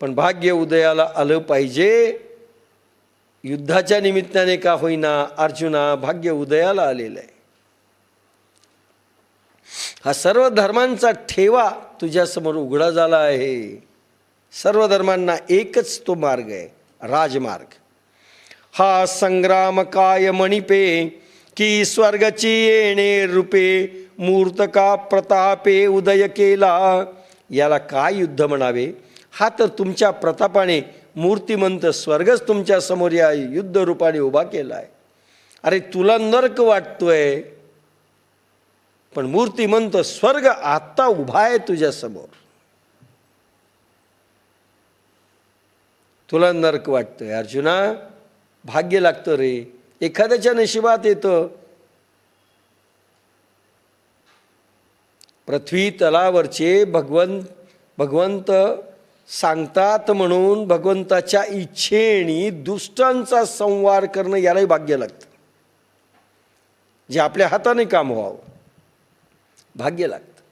पण भाग्य उदयाला आलं पाहिजे. युद्धाच्या निमित्ताने का होईना अर्जुना भाग्य उदयाला आलेलं आहे. हा सर्व धर्मांचा ठेवा तुझ्यासमोर उघडा झाला आहे. सर्व धर्मांना एकच तो मार्ग आहे, राजमार्ग. हा संग्राम काय मणिपे की स्वर्गाची येणे रूपे मूर्त का प्रतापे उदय केला. याला काय युद्ध म्हणावे. हा तर तुमच्या प्रतापाने मूर्तिमंत स्वर्गच तुमच्या समोर या युद्ध रूपाने उभा केला आहे. अरे तुला नरक वाटतोय, पण मूर्तिमंत स्वर्ग आत्ता उभा आहे तुझ्या समोर. तुला नरक वाटतोय अर्जुना. भाग्य लागतं रे, एखाद्याच्या नशिबात येतं. पृथ्वी तलावरचे भगवंत सांगतात म्हणून भगवंताच्या इच्छेने दुष्टांचा संहार करणं यालाही भाग्य लागतं. जे आपल्या हाताने काम व्हावं भाग्य लागतं.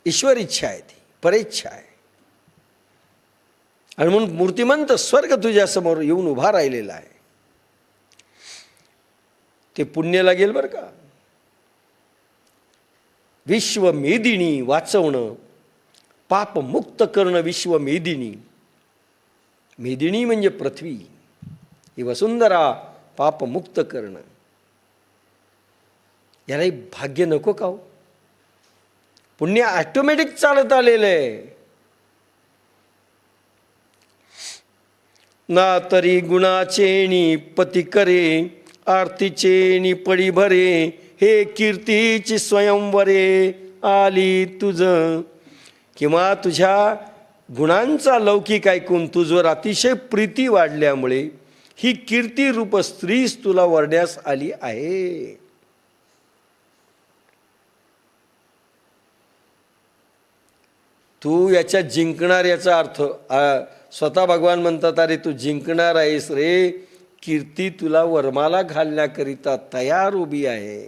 ईश्वर इच्छा आहे, ती परेच्छा आहे. आणि म्हणून मूर्तिमंत स्वर्ग तुझ्यासमोर येऊन उभा राहिलेला आहे. ते पुण्य लागेल बरं का. विश्वमेदिनी वाचवणं, पाप मुक्त करणं. विश्वमेदिनी, मेदिनी म्हणजे पृथ्वी, ही वसुंधरा पाप मुक्त करणं. यालाही भाग्य नको का हो. पुण्य ऑटोमॅटिक चालत आलेलं आहे. ना तरी गुणाचेनी पती करे आरतीचेनी पडी भरे हे कीर्तीची स्वयंवरे आली तुझ. किंवा तुझ्या गुणांचा लौकिक ऐकून तुझवर अतिशय प्रीती वाढल्यामुळे ही कीर्ती रूप स्त्रीच तुला वरण्यास आली आहे. तू याच्या जिंकणार याचा अर्थ स्वतः भगवान म्हणतात, अरे तू जिंकणार आहेस रे. कीर्ती तुला वरमाला घालण्याकरिता तयार उभी आहे.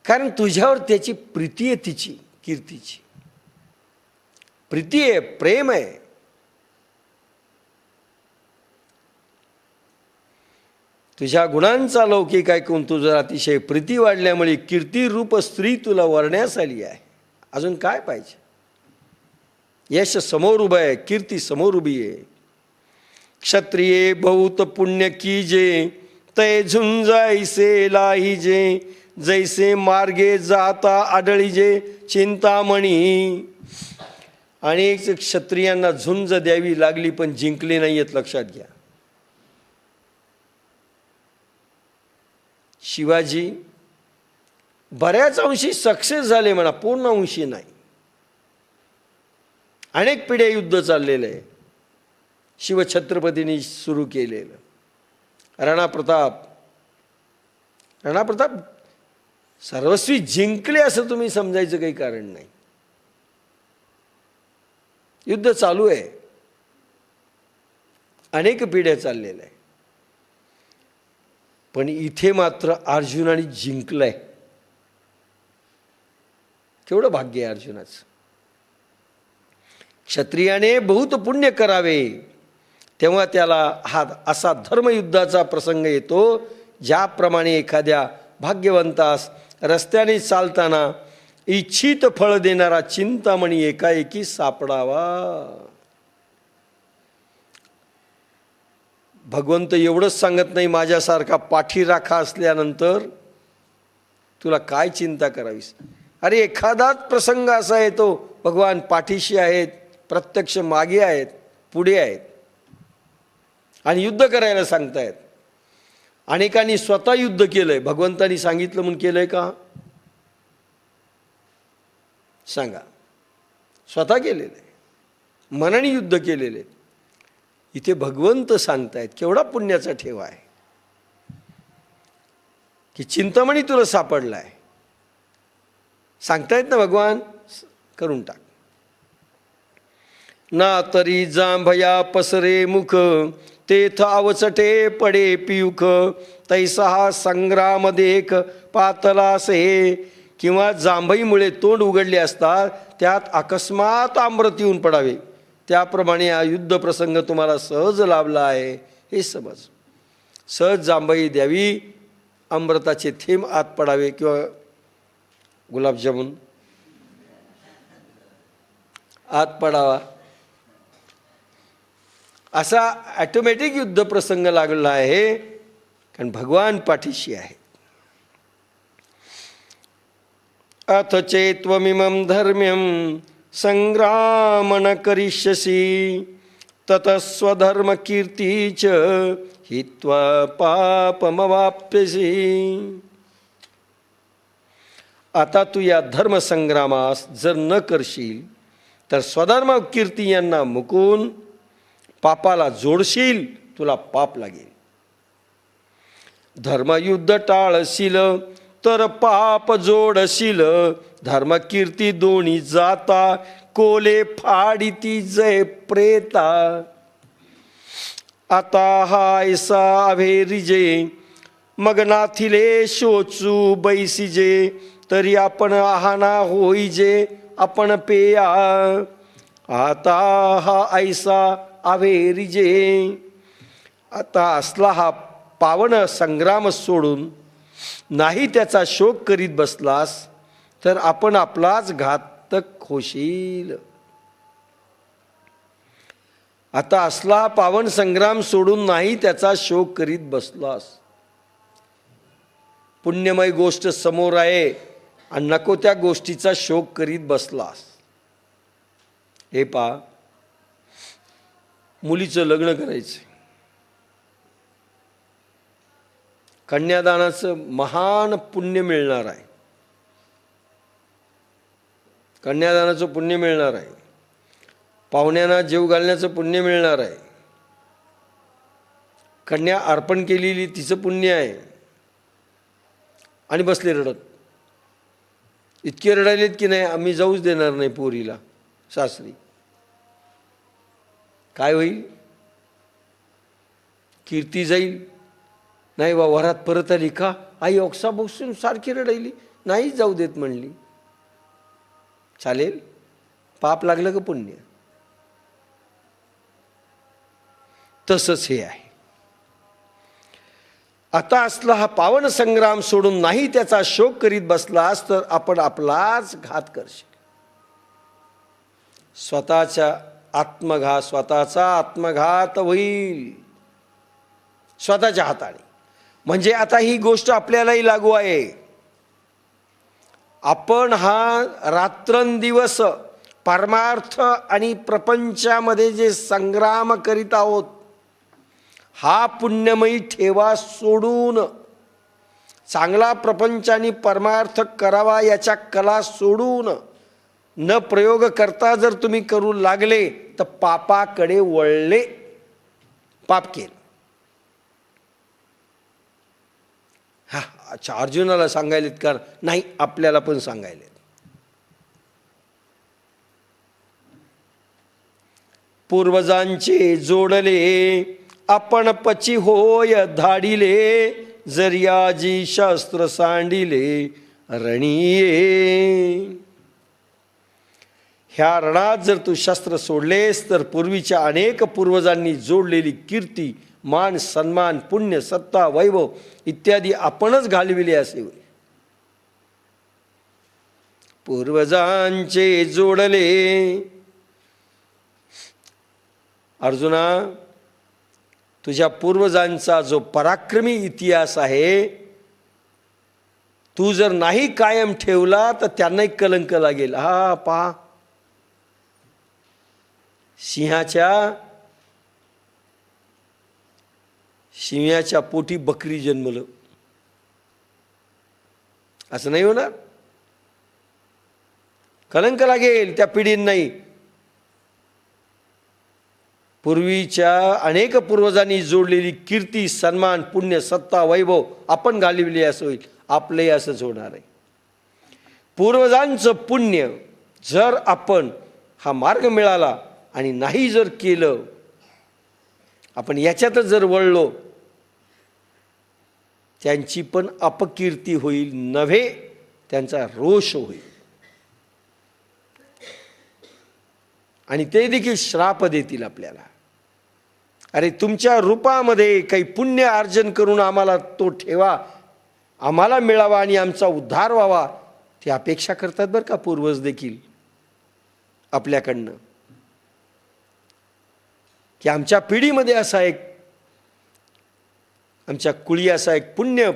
कारण तुझ्यावर त्याची प्रीती आहे, तिची कीर्तीची प्रीती आहे, प्रेम आहे. तुझ्या गुणांचा लौकिक ऐकून तुझं अतिशय प्रीती वाढल्यामुळे कीर्ती रूप स्त्री तुला वरण्यास आली आहे. अजून काय पाहिजे. यश समोर उभं आहे, कीर्ती समोर उभी आहे. क्षत्रिये बहुत पुण्य कीजे तै झुंजाईसे लाहिजे जैसे मार्गे जाता आढळीजे चिंतामणी. अनेक क्षत्रियांना झुंज द्यावी लागली पण जिंकले नाही आहेत, लक्षात घ्या. शिवाजी बऱ्याच अंशी सक्सेस झाले म्हणा, पूर्ण अंशी नाही. अनेक पिढ्या युद्ध चाललेलं आहे. शिवछत्रपतींनी सुरू केलेलं. राणाप्रताप सर्वस्वी जिंकले असं तुम्ही समजायचं काही कारण नाही. युद्ध चालू आहे, अनेक पिढ्या चाललेल्या आहे. पण इथे मात्र अर्जुनाने जिंकलंय. केवढं भाग्य आहे अर्जुनाचं. क्षत्रियाने बहुत पुण्य करावे तेव्हा त्याला हा असा धर्मयुद्धाचा प्रसंग येतो. ज्याप्रमाणे एखाद्या भाग्यवंतास रस्त्याने चालताना इच्छित फळ देणारा चिंतामणी एकाएकी सापडावा. भगवंत एवढंच सांगत नाही, माझ्यासारखा पाठीराखा असल्यानंतर तुला काय चिंता करावीस. अरे एखादाच प्रसंग असा येतो, भगवान पाठीशी आहेत, प्रत्यक्ष मागे आहेत, पुढे आहेत आणि युद्ध करायला सांगतायत. अनेकांनी स्वतः युद्ध केलंय. भगवंतांनी सांगितलं म्हणून केलंय का सांगा. स्वतः केलेलं आहे, मनाने युद्ध केलेले. इथे भगवंत सांगतायत केवढा पुण्याचा ठेवा आहे की चिंतामणी तुला सापडलाय. सांगतायत ना भगवान, करून टाक. ना तरी जांभया पसरे मुख तेथ अवचटे पडे पियुख तैसा संग्राम देख पातलास हे किंवा जांभईमुळे तोंड उघडले असतात, त्यात अकस्मात अमृत येऊन पडावे, त्याप्रमाणे हा युद्ध प्रसंग तुम्हाला सहज लाभला आहे हे समज. सहज जांभई द्यावी, अमृताचे थेंब आत पडावे, किंवा गुलाबजामुन आत पडावा, असा ॲटोमॅटिक युद्ध प्रसंग लागला आहे, कारण भगवान पाठीशी आहे. अथ चेत्वमिमं धर्म्यं संग्रामन करिष्यसि ततः स्वधर्मकीर्ती च हित्वा पापमवाप्स्यसि. आता तू या धर्मसंग्रामास जर न करशील तर स्वधर्म कीर्ती यांना मुकून पापाला जोडशील, तुला पाप लागेल. धर्मयुद्ध टाळशील तर पाप जोडशील, धर्मकीर्ती दोन्ही जाता कोले फाडिती जय प्रेता. आता हायसा अभेरिजे मग नाथिले शोचू बैसिजे, तरी आपण आहाना होईजे आपण पेया. आता हा ऐसा अभेरिजे, आता असला हा पावन संग्राम सोडून नाही त्याचा शोक करीत बसलास तर आपण आपलाच घातक होशील. आता असला पावन संग्राम सोडून नाही त्याचा शोक करीत बसलास, पुण्यमय गोष्ट समोर आहे आणि नको त्या गोष्टीचा शोक करीत बसलास. हे पहा, मुलीचं लग्न करायचं, कन्यादानाचं महान पुण्य मिळणार आहे, कन्यादानाचं पुण्य मिळणार आहे, पाहुण्यांना जेव घालण्याचं पुण्य मिळणार आहे, कन्या अर्पण केलेली तिचं पुण्य आहे. आणि बसले रडत, इतके रडायलेत की नाही आम्ही जाऊच देणार नाही पोरीला सासरी. काय होईल? कीर्ती जाईल. नाही बा, वरात परत आली का? आई ओक्सा बसून सारखी रडायली, नाही जाऊ देत म्हणली. चालेल? पाप लागलं का पुण्य? तसंच हे आहे. आता असला हा पावन संग्राम सोडून नाही त्याचा शोक करीत बसलास तर आपण आपलाच घात करशील. स्वतःचा आत्मघात होईल स्वतःच्या हाताने. म्हणजे आता ही गोष्ट आपल्यालाही लागू आहे. आपण हा रात्रंदिवस परमार्थ आणि प्रपंचामध्ये जे संग्राम करीत आहोत, हा पुण्यमयी ठेवा सोडून चांगला प्रपंच आणि परमार्थ करावा याच्या कला सोडून न प्रयोग करता जर तुम्ही करू लागले तर पापाकडे वळले, पाप केलं. हा, अच्छा, अर्जुनाला सांगायलेत का? नाही, आपल्याला पण सांगायलेत. पूर्वजांचे जोडले आपण पची होय धाडिले, जरियाजी शास्त्र सांडिले रणीये. ह्या रणात जर तू शस्त्र सोडलेस तर पूर्वीच्या अनेक पूर्वजांनी जोडलेली कीर्ती, मान, सन्मान, पुण्य, सत्ता, वैभव इत्यादी आपणच घालविले असे होईल. पूर्वजांचे जोडले. अर्जुना, तुझ्या पूर्वजांचा जो पराक्रमी इतिहास आहे तू जर नाही कायम ठेवला तर त्यांनाही कलंक लागेल. हा पहा, सिंहाच्या पोटी बकरी जन्मलं, असं नाही होणार? कलंक लागेल त्या पिढींनाही. पूर्वीच्या अनेक पूर्वजांनी जोडलेली कीर्ती, सन्मान, पुण्य, सत्ता, वैभव आपण घालविले असं होईल. आपलंही असंच होणार आहे. पूर्वजांचं पुण्य जर आपण हा मार्ग मिळाला आणि नाही जर केलं, आपण याच्यातच जर वळलो, त्यांची पण अपकीर्ती होईल नव्हे त्यांचा रोष होईल आणि ते देखील श्राप देतील आपल्याला. अरे तुमच्या रूपामध्ये काही पुण्य अर्जन करून आम्हाला तो ठेवा आम्हाला मिळावा आणि आमचा उद्धार व्हावा, ती अपेक्षा करतात बरं का पूर्वज देखील आपल्याकडनं, की आमच्या पिढीमध्ये असा एक, आमच्या कुळी असा एक पुण्य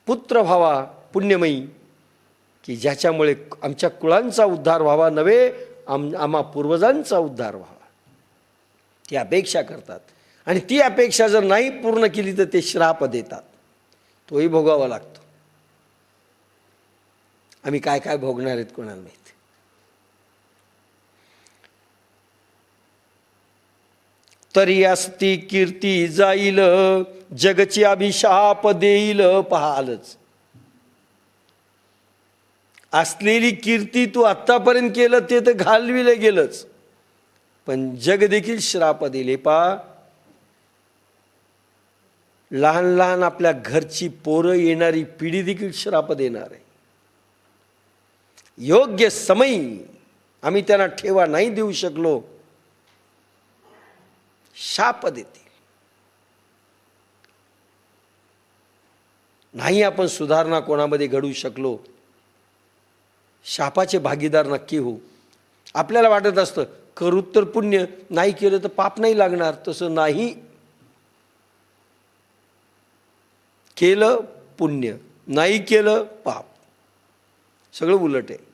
पुत्र व्हावा, पुण्यमयी, की ज्याच्यामुळे आमच्या कुळांचा उद्धार व्हावा, नव्हे आम्हा पूर्वजांचा उद्धार व्हावा, ती अपेक्षा करतात. आणि ती अपेक्षा जर नाही पूर्ण केली तर ते श्राप देतात, तोही भोगावा लागतो. आम्ही काय काय भोगणार आहेत कोणाला माहिती. तरी असती कीर्ती जाईल, जगची अभिशाप देईल. पहा आलंच, असलेली कीर्ती तू आत्तापर्यंत केलं ते तर घालविलं गेलंच, पण जग देखील श्राप दिले. पहा लहान लहान आपल्या घरची पोरं येणारी पिढी देखील श्राप देणार आहे. योग्य समयी आम्ही त्यांना ठेवा नाही देऊ शकलो, शाप देतील. नाही आपण सुधारणा कोणामध्ये घडवू शकलो, शापाचे भागीदार नक्की होऊ. आपल्याला वाटत असतं करू तर पुण्य, नाही केलं तर पाप नाही लागणार. तसं नाही, केलं पुण्य, नाही केलं पाप, सगळं उलट आहे.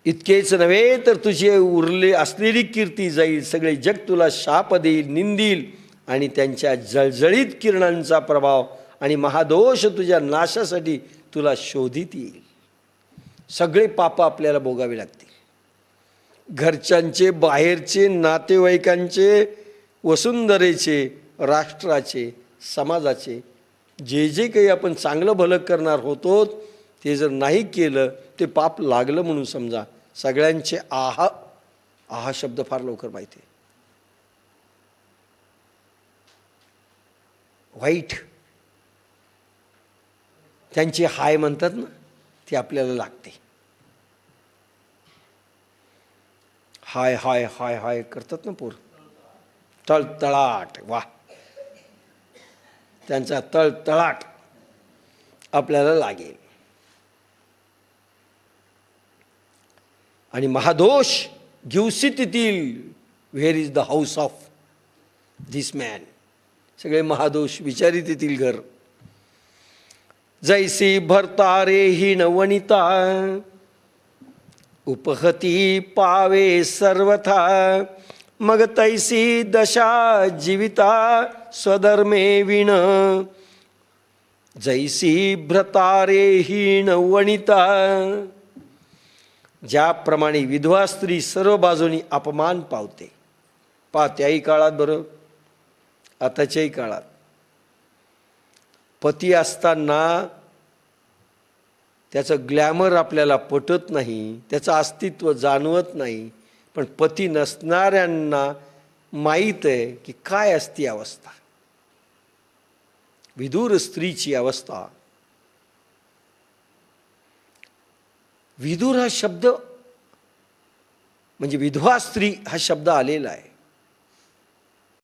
इतकेच नव्हे तर तुझी उरले असलेली कीर्ती जाईल, सगळे जग तुला शाप देईल, निंदील आणि त्यांच्या जळजळीत किरणांचा प्रभाव आणि महादोष तुझ्या नाशासाठी तुला शोधित येईल. सगळे पाप आपल्याला भोगावे लागतील. घरच्यांचे, बाहेरचे, नातेवाईकांचे, वसुंधरेचे, राष्ट्राचे, समाजाचे, जे जे काही आपण चांगलं भलं करणार होतो ते जर नाही केलं ते पाप लागलं म्हणून समजा. सगळ्यांचे आहा आहा शब्द फार लवकर माहिती आहे. वाईट त्यांची हाय म्हणतात ना, ती आपल्याला लागते. हाय हाय हाय हाय करतात ना पोर, तळतळाट, वा, त्यांचा तळतळाट आपल्याला लागेल. आणि महादोष घेऊसित येतील. Where is the house of this man. सगळे महादोष विचारित येतील घर. जैसी भरतारे ही नवनिता, उपहती पावे सर्वथा, मग तैसी दशा जीविता स्वधर्मे विण. जैसी भ्रतारे ही नवनिता, ज्याप्रमाणे विधवा स्त्री सर्व बाजूनी अपमान पावते. पहा त्याही काळात बरं, आताच्याही काळात पती असताना त्याचं ग्लॅमर आपल्याला पटत नाही, त्याचं अस्तित्व जाणवत नाही. पण पती नसणाऱ्यांना माहीत आहे की काय असती अवस्था, विदूर स्त्रीची अवस्था. विदूर हा शब्द म्हणजे विधवा स्त्री हा शब्द आलेला आहे.